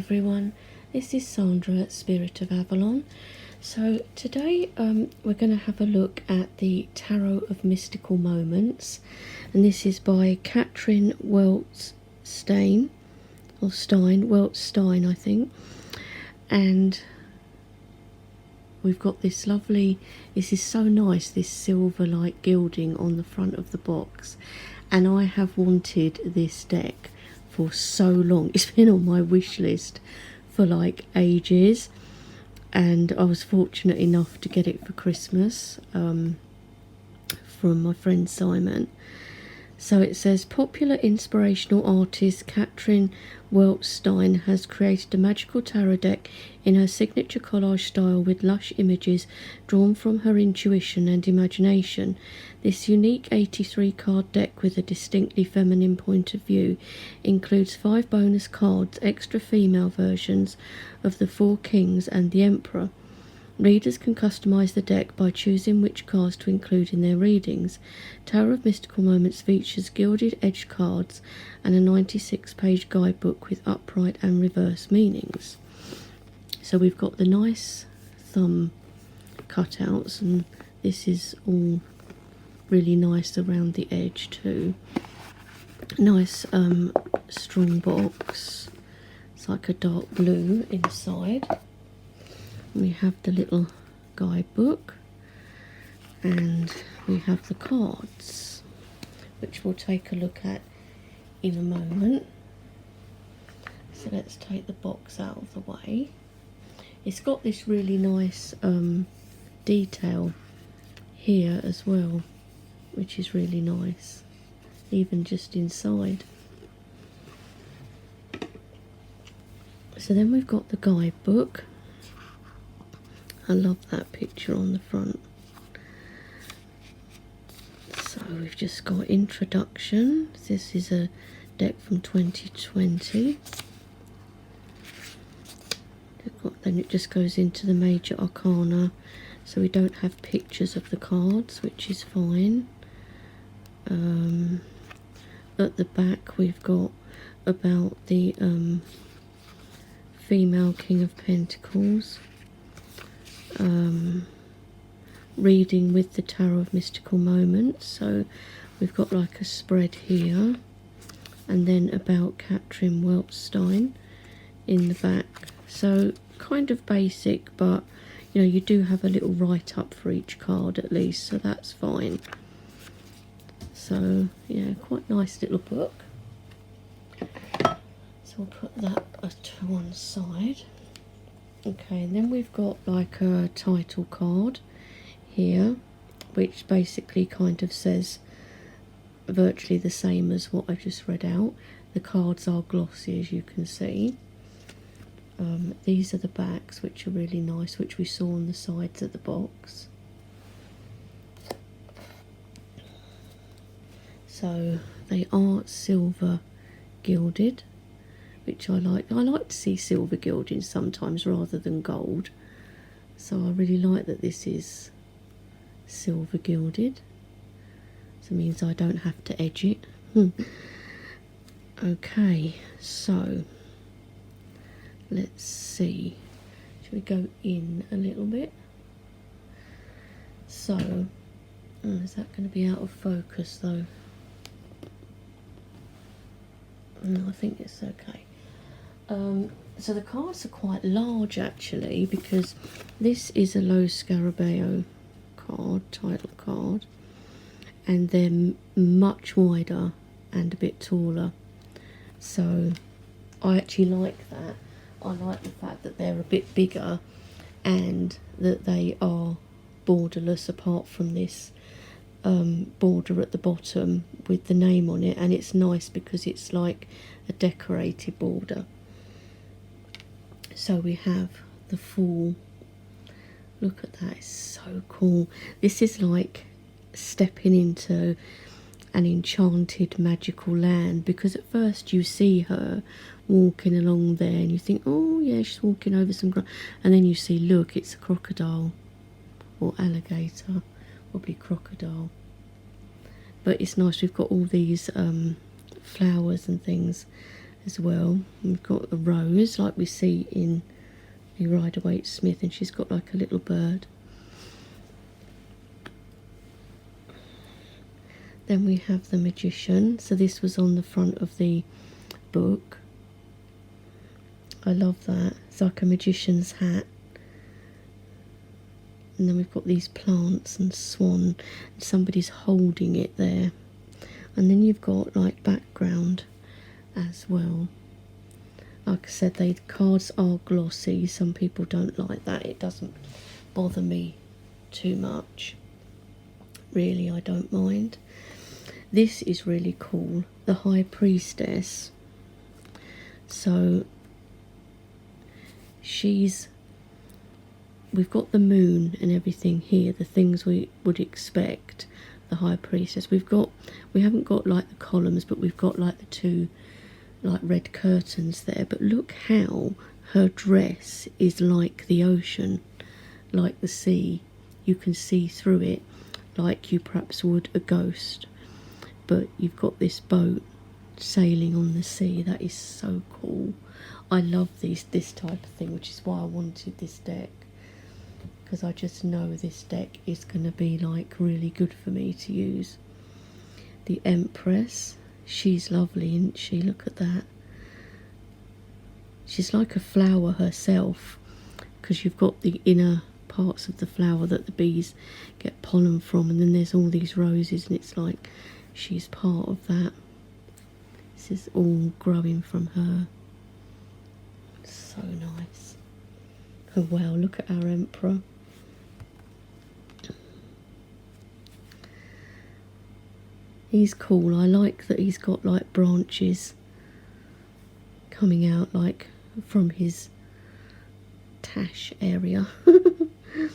everyone, this is Sandra at Spirit of Avalon. So today we're going to have a look at the Tarot of Mystical Moments, and this is by Katrin Weltstein, Weltstein I think, and we've got this lovely, this is so nice, this silver like gilding on the front of the box, and I have wanted this deck for so long. It's been on my wish list for like ages, and I was fortunate enough to get it for Christmas from my friend Simon. So it says, popular inspirational artist Katrin Weltstein has created a magical tarot deck in her signature collage style with lush images drawn from her intuition and imagination. This unique 83 card deck with a distinctly feminine point of view includes 5 bonus cards, extra female versions of the 4 Kings and the Emperor. Readers can customise the deck by choosing which cards to include in their readings. Tarot of Mystical Moments features gilded edged cards and a 96-page guidebook with upright and reverse meanings. So we've got the nice thumb cutouts, and this is all really nice around the edge too. Nice strong box. It's like a dark blue inside. We have the little guidebook, and we have the cards, which we'll take a look at in a moment. So let's take the box out of the way. It's got this really nice detail here as well, which is really nice, even just inside. So then we've got the guidebook. I love that picture on the front. So we've just got introduction. This is a deck from 2020. Then it just goes into the major arcana, so we don't have pictures of the cards, which is fine. At the back we've got about the female King of Pentacles. Reading with the Tarot of Mystical Moments. So we've got like a spread here, and then about Katrin Weltstein in the back. So kind of basic, but you know, you do have a little write-up for each card at least, so that's fine. So yeah, quite nice little book. So we'll put that to one side. Okay, and then we've got like a title card here, which basically kind of says virtually the same as what I've just read out. The cards are glossy, as you can see. These are the backs, which are really nice, which we saw on the sides of the box. So they are silver gilded, which I like. I like to see silver gilding sometimes rather than gold. So I really like that this is silver gilded. So it means I don't have to edge it. Okay, so let's see. Shall we go in a little bit? So, is that going to be out of focus though? No, I think it's okay. So the cards are quite large actually, because this is a Lo Scarabeo card, title card, and they're much wider and a bit taller. So I actually like that. I like the fact that they're a bit bigger and that they are borderless, apart from this border at the bottom with the name on it, and it's nice because it's like a decorated border. So we have the full, look at that, it's so cool. This is like stepping into an enchanted magical land, because at first you see her walking along there and you think, oh yeah, she's walking over some grass, and then you see, look, it's a crocodile or alligator, probably crocodile. But it's nice, we've got all these flowers and things as well. We've got a rose like we see in the Rider-Waite-Smith, and she's got like a little bird. Then we have the Magician. So this was on the front of the book. I love that. It's like a magician's hat. And then we've got these plants and swan, and somebody's holding it there. And then you've got like background as well. Like I said, the cards are glossy. Some people don't like that. It doesn't bother me too much. Really, I don't mind. This is really cool. The High Priestess. So we've got the moon and everything here, the things we would expect. The High Priestess. We haven't got like the columns, but we've got like the two like red curtains there. But look how her dress is like the ocean, like the sea. You can see through it like you perhaps would a ghost. But you've got this boat sailing on the sea. That is so cool. I love this type of thing, which is why I wanted this deck, because I just know this deck is going to be like really good for me to use. The Empress, she's lovely, isn't she? Look at that. She's like a flower herself, because you've got the inner parts of the flower that the bees get pollen from, and then there's all these roses, and it's like she's part of that. This is all growing from her. So nice. Oh wow, look at our Emperor. He's cool. I like that he's got like branches coming out like from his tash area. Look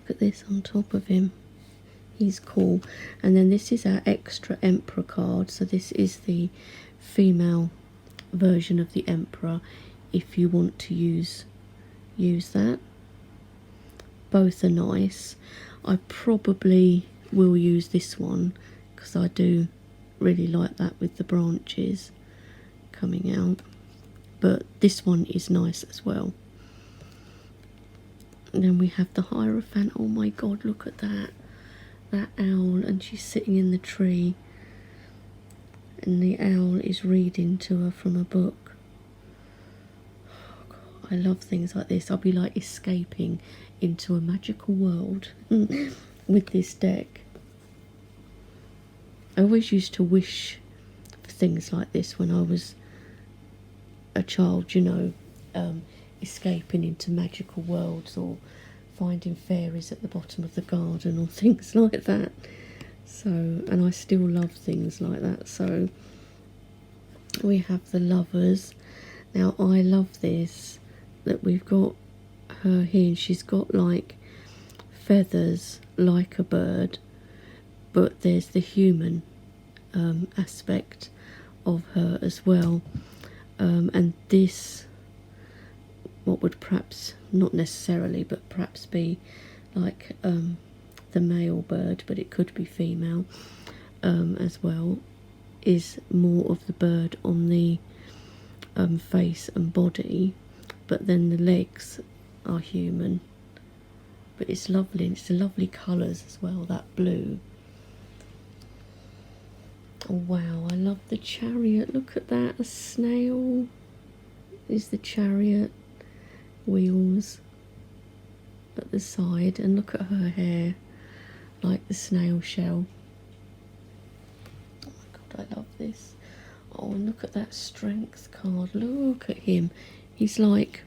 at this on top of him. He's cool. And then this is our extra Emperor card. So this is the female version of the Emperor, if you want to use that. Both are nice. I probably will use this one because I do really like that with the branches coming out, but this one is nice as well. And then we have the Hierophant. Oh my god, look at that owl, and she's sitting in the tree, and the owl is reading to her from a book. Oh god, I love things like this. I'll be like escaping into a magical world with this deck. I always used to wish for things like this when I was a child, you know, escaping into magical worlds or finding fairies at the bottom of the garden or things like that. So, and I still love things like that. So we have the Lovers. Now I love this, that we've got her here, and she's got like feathers like a bird, but there's the human aspect of her as well. And this, what would perhaps, not necessarily, but perhaps be like the male bird, but it could be female as well, is more of the bird on the face and body, but then the legs are human. But it's lovely, and it's the lovely colours as well, that blue. Oh wow, I love the Chariot. Look at that, a snail is the Chariot wheels at the side, and look at her hair like the snail shell. Oh my god, I love this. Oh, and look at that Strength card. Look at him. He's like,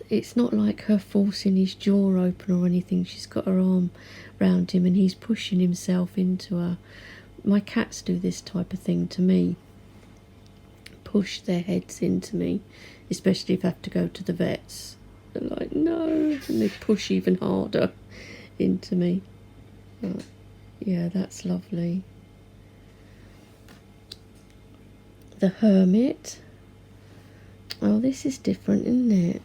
it's not like her forcing his jaw open or anything. She's got her arm round him and he's pushing himself into her. My cats do this type of thing to me. Push their heads into me, especially if I have to go to the vets. They're like, no, and they push even harder into me. But yeah, that's lovely. The Hermit. Oh, this is different, isn't it?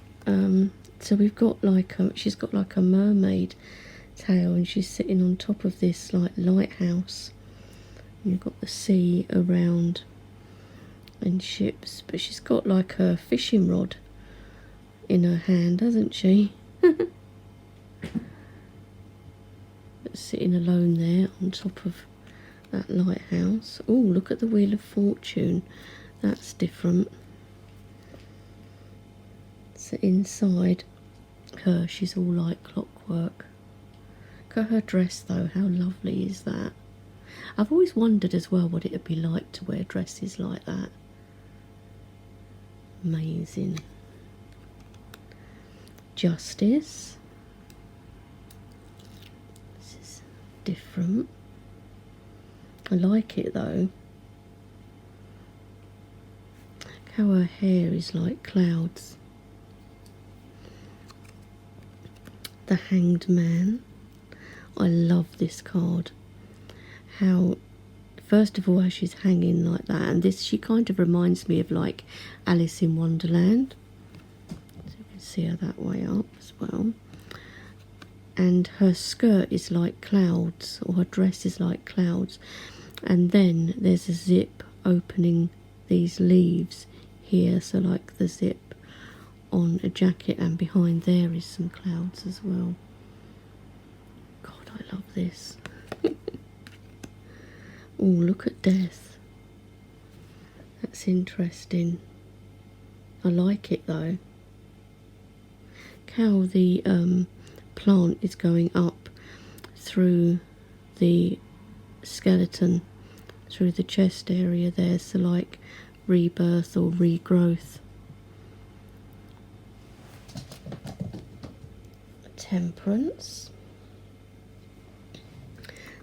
So we've got like she's got like a mermaid tail, and she's sitting on top of this like lighthouse You've got the sea around and ships, but she's got like a fishing rod in her hand, hasn't she? Sitting alone there on top of that lighthouse. Oh, look at the Wheel of Fortune. That's different. So inside her, she's all like clockwork. Look at her dress though, how lovely is that? I've always wondered as well what it would be like to wear dresses like that. Amazing. Justice. This is different. I like it though. Look how her hair is like clouds. The Hanged Man. I love this card. How, first of all, how she's hanging like that, and this, she kind of reminds me of like Alice in Wonderland. So you can see her that way up as well. And her skirt is like clouds, or her dress is like clouds. And then there's a zip opening these leaves here, so like the zip on a jacket, and behind there is some clouds as well. God, I love this. Oh, look at Death. That's interesting. I like it though. Look how the plant is going up through the skeleton, through the chest area there, so like rebirth or regrowth. Temperance.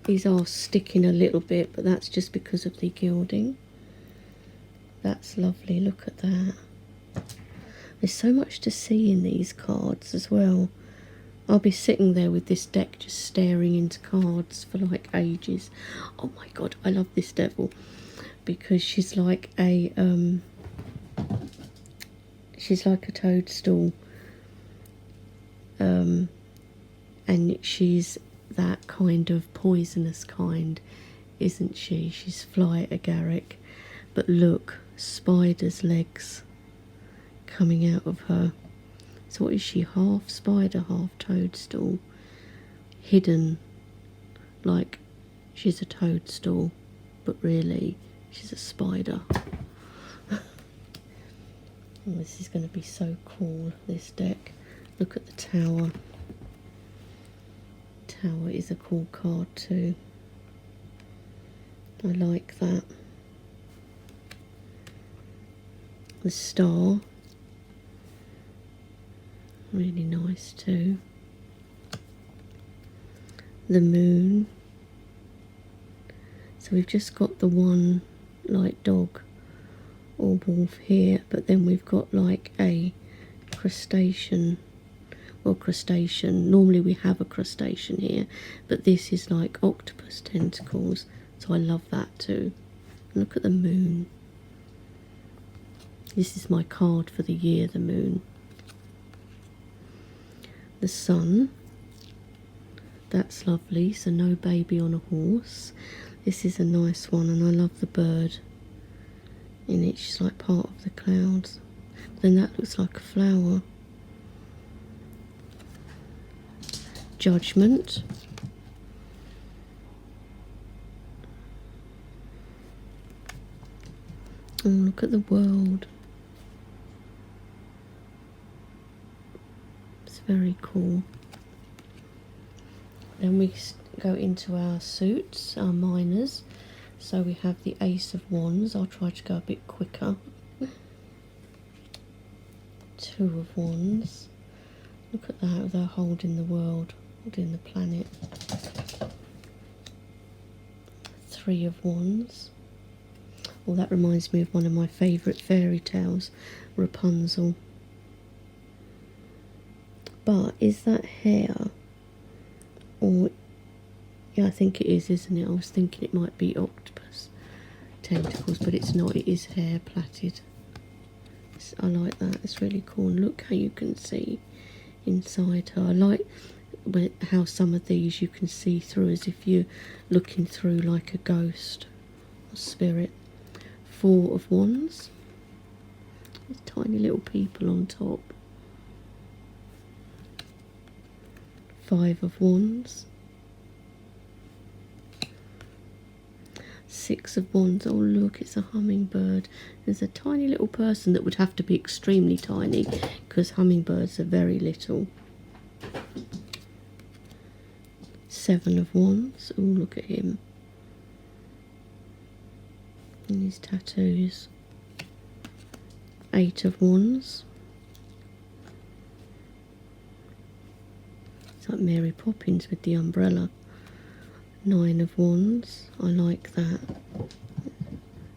These are sticking a little bit, but that's just because of the gilding. That's lovely, look at that. There's so much to see in these cards as well. I'll be sitting there with this deck just staring into cards for like ages. Oh my god, I love this devil because she's like a toadstool. And she's that kind of poisonous kind, isn't she? She's fly agaric. But look, spider's legs coming out of her. So what is she, half spider, half toadstool? Hidden, like she's a toadstool, but really she's a spider. Oh, this is going to be so cool, this deck. Look at the Tower. Tower is a cool card too. I like that. The Star. Really nice too. The Moon. So we've just got the one like dog or wolf here, but then we've got like a crustacean. Well, crustacean. Normally we have a crustacean here, but this is like octopus tentacles. So I love that too. Look at the moon. This is my card for the year, the moon. The sun. That's lovely. So no baby on a horse. This is a nice one, and I love the bird in it. She's like part of the clouds. But then that looks like a flower. Judgment. Oh, look at the world. It's very cool. Then we go into our suits, our minors. So we have the Ace of Wands. I'll try to go a bit quicker. Two of Wands. Look at that, they're holding the world, holding the planet. Three of Wands. Well, that reminds me of one of my favourite fairy tales, Rapunzel. But is that hair? Or, yeah, I think it is, isn't it? I was thinking it might be octopus tentacles, but it's not. It is hair plaited. I like that. It's really cool. And look how you can see inside her. I like how some of these you can see through as if you're looking through like a ghost. spirit. Four of Wands. There's tiny little people on top. Five of Wands. Six of Wands. Oh look, it's a hummingbird. There's a tiny little person that would have to be extremely tiny because hummingbirds are very little. Seven of Wands. Oh, look at him and his tattoos. Eight of Wands. It's like Mary Poppins with the umbrella. Nine of Wands. I like that.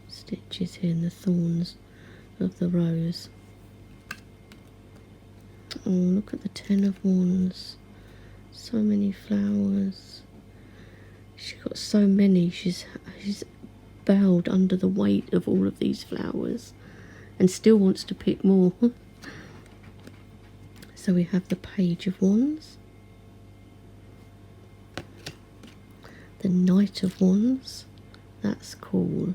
Stitches here and the thorns of the rose. Oh, look at the Ten of Wands. So many flowers. She's got so many. She's bowed under the weight of all of these flowers and still wants to pick more. So we have the Page of Wands, the Knight of Wands, that's cool,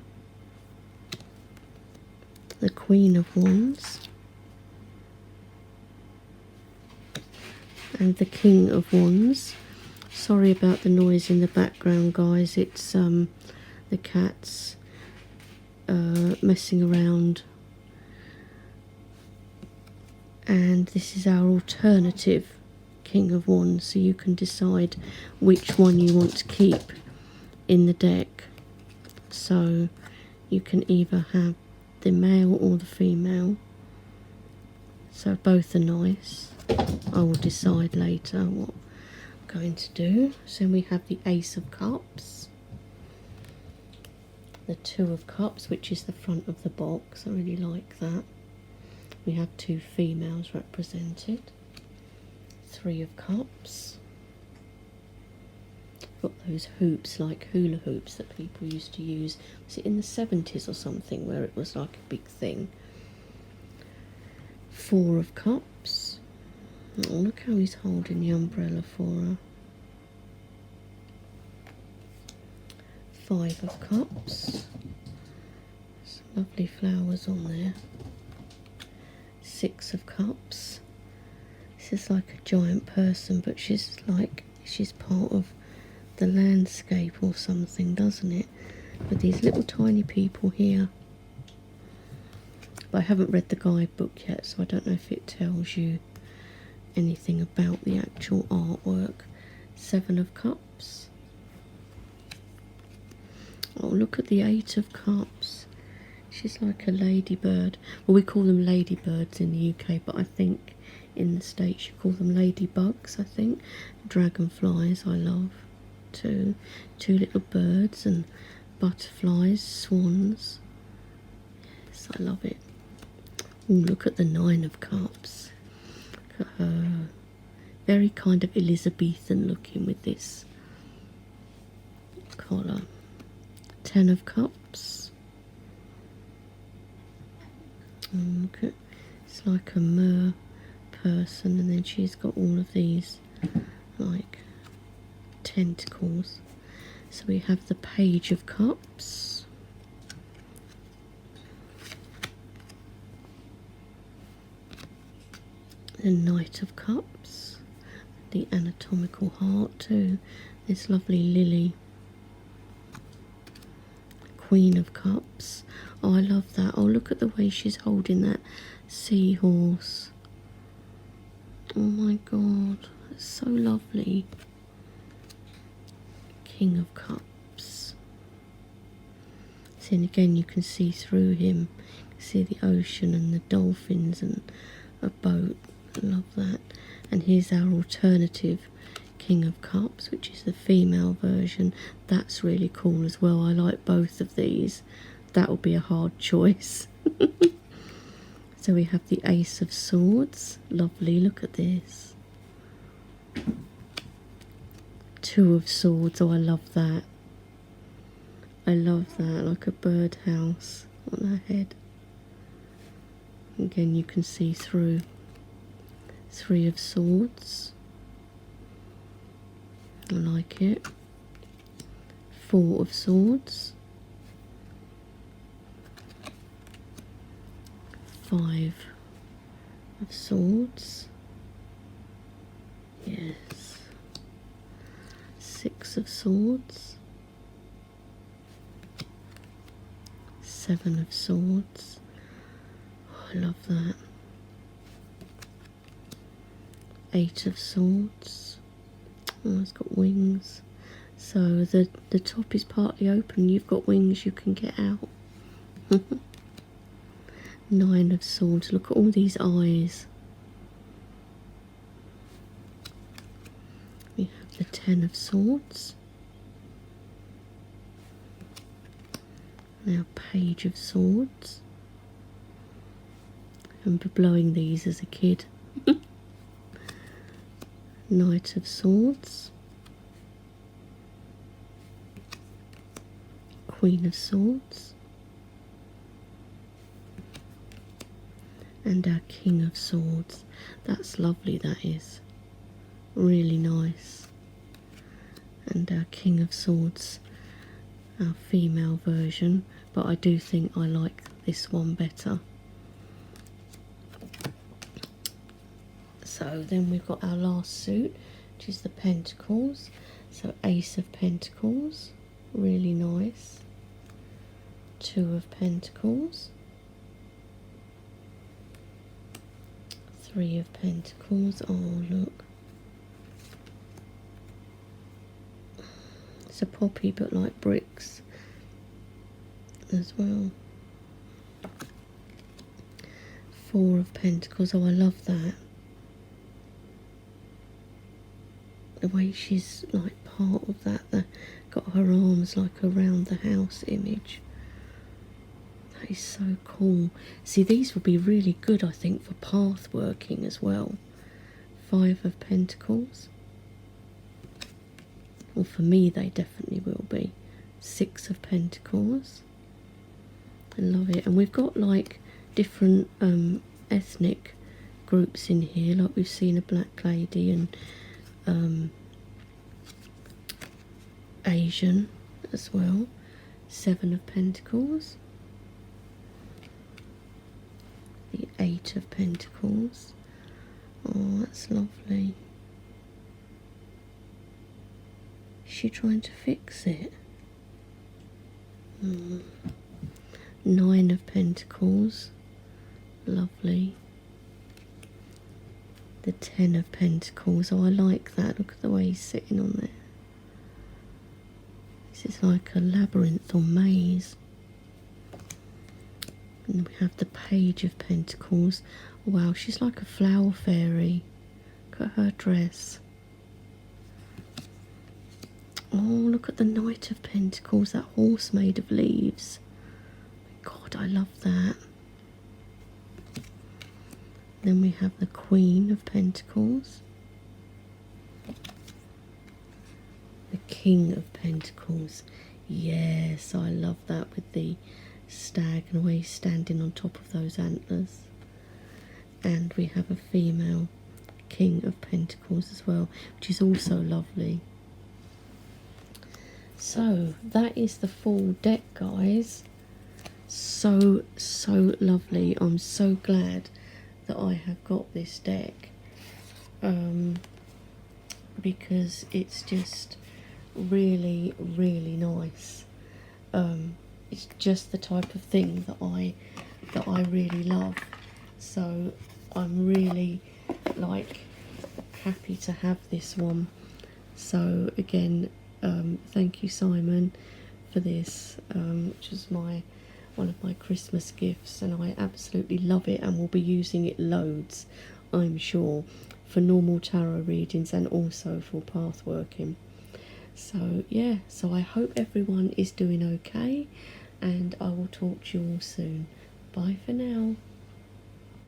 the Queen of Wands, and the King of Wands. Sorry about the noise in the background, guys. It's the cats messing around. And this is our alternative King of Wands, so you can decide which one you want to keep in the deck. So you can either have the male or the female, so both are nice. I will decide later what I'm going to do. So we have the Ace of Cups, the Two of Cups, which is the front of the box. I really like that. We have two females represented. Three of Cups. Got those hoops, like hula hoops, that people used to use. Was it in the 70s or something, where it was like a big thing? Four of Cups. Oh, look how he's holding the umbrella for her. Five of Cups. Some lovely flowers on there. Six of Cups. This is like a giant person, but she's part of the landscape or something, doesn't it? With these little tiny people here. But I haven't read the guidebook yet, so I don't know if it tells you anything about the actual artwork. Seven of Cups. Oh, look at the Eight of Cups. She's like a ladybird. Well, we call them ladybirds in the UK, but I think in the States you call them ladybugs, I think. Dragonflies I love too. Two little birds and butterflies, swans. Yes, I love it. Oh, look at the Nine of Cups. Look at her. Very kind of Elizabethan looking with this collar. Ten of Cups. Look at, it's like a mer person, and then she's got all of these like tentacles. So we have the Page of Cups, the Knight of Cups, the anatomical heart too, this lovely lily. Queen of Cups. Oh, I love that. Oh, look at the way she's holding that seahorse. Oh my god, that's so lovely. King of Cups. See, and again you can see through him. You can see the ocean and the dolphins and a boat. I love that. And here's our alternative King of Cups, which is the female version. That's really cool as well. I like both of these. That will be a hard choice. So we have the Ace of Swords. Lovely, look at this. Two of Swords. Oh, I love that. I love that, like a birdhouse on her head. Again, you can see through. Three of Swords. I like it. Four of Swords. 5 of Swords. Yes. 6 of Swords. 7 of Swords. Oh, I love that. 8 of Swords. Oh, it's got wings. So the top is partly open. You've got wings you can get out. 9 of Swords. Look at all these eyes. We have the 10 of Swords. Now Page of Swords. I remember blowing these as a kid. Knight of Swords. Queen of Swords. And our King of Swords. That's lovely, that is. Really nice. And our King of Swords, our female version, but I do think I like this one better. So then we've got our last suit, which is the Pentacles. So Ace of Pentacles, really nice. 2 of Pentacles. 3 of Pentacles. Oh, look. It's a poppy, but like bricks as well. 4 of Pentacles. Oh, I love that. The way she's like part of that, got her arms like around the house image. That is so cool. See, these would be really good, I think, for path working as well. 5 of Pentacles. Well, for me, they definitely will be. 6 of Pentacles. I love it. And we've got like different ethnic groups in here. Like we've seen a black lady and Asian as well. 7 of Pentacles. The 8 of Pentacles. Oh, that's lovely. Is she trying to fix it? 9 of Pentacles. Lovely. The 10 of Pentacles. Oh, I like that. Look at the way he's sitting on there. This is like a labyrinth or maze. And we have the Page of Pentacles. Wow, she's like a flower fairy. Look at her dress. Oh, look at the Knight of Pentacles, that horse made of leaves. God, I love that. Then we have the Queen of Pentacles. The King of Pentacles. Yes, I love that with the stag and the way he's standing on top of those antlers. And we have a female King of Pentacles as well, which is also lovely. So that is the full deck, guys. So lovely. I'm so glad that I have got this deck, because it's just really nice. It's just the type of thing that I really love. So I'm really like happy to have this one. So again, thank you, Simon, for this, which is one of my Christmas gifts, and I absolutely love it and will be using it loads, I'm sure, for normal tarot readings and also for path working. So yeah, so I hope everyone is doing okay, and I will talk to you all soon. Bye for now.